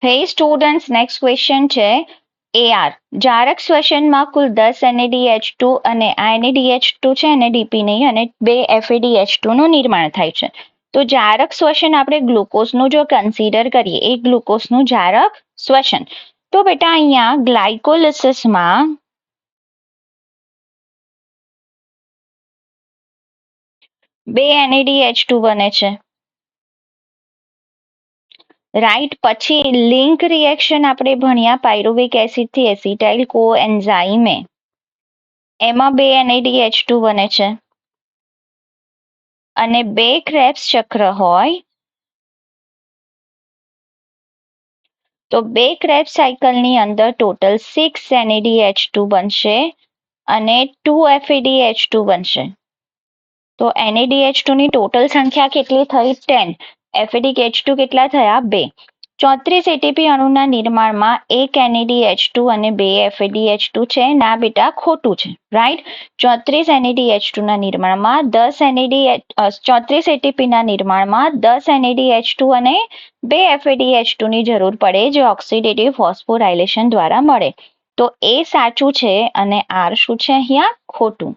હે students, next question છે AR. જારક શ્વસનમાં કુલ 10 NADH2 અને આ NADH2 છે અને ડીપી નહીં અને 2 FADH2 નું નિર્માણ થાય છે. તો જારક શ્વસન આપણે ગ્લુકોઝનું જો કન્સિડર કરીએ, એ ગ્લુકોઝનું જારક શ્વસન. તો બેટા અહીંયા ગ્લાયકોલિસિસમાં 2 NADH2 બને છે. રાઈટ. પછી લિંક રિએક્શન આપણે ભણ્યા પાયરુવેક એસિડ થી એસિટાઇલ કો એન્ઝાઇમે, એમાં 2 NADH2 બને છે અને 2 ક્રેબ્સ ચક્ર હોય તો 2 ક્રેબ્સ સાયકલની અંદર ટોટલ 6 NADH2 બનશે અને 2 FADH2 બનશે. તો NADH2 ની ટોટલ સંખ્યા કેટલી થઈ? 10. FADH2 કેટલા થયા? 2. 34 ATP અણુના નિર્માણમાં 1 NADH2 અને 2 FADH2 છે. ના બેટા, ખોટું છે. રાઈટ. 34 NADH2 ના નિર્માણમાં 34 ATP ના નિર્માણમાં 10 NADH2 અને 2 FADH2 ની જરૂર પડે, જે ઓક્સિડેટિવ ફોસ્ફોરાયલેશન દ્વારા મળે. તો એ સાચું છે અને R શું છે અહીંયા? ખોટું.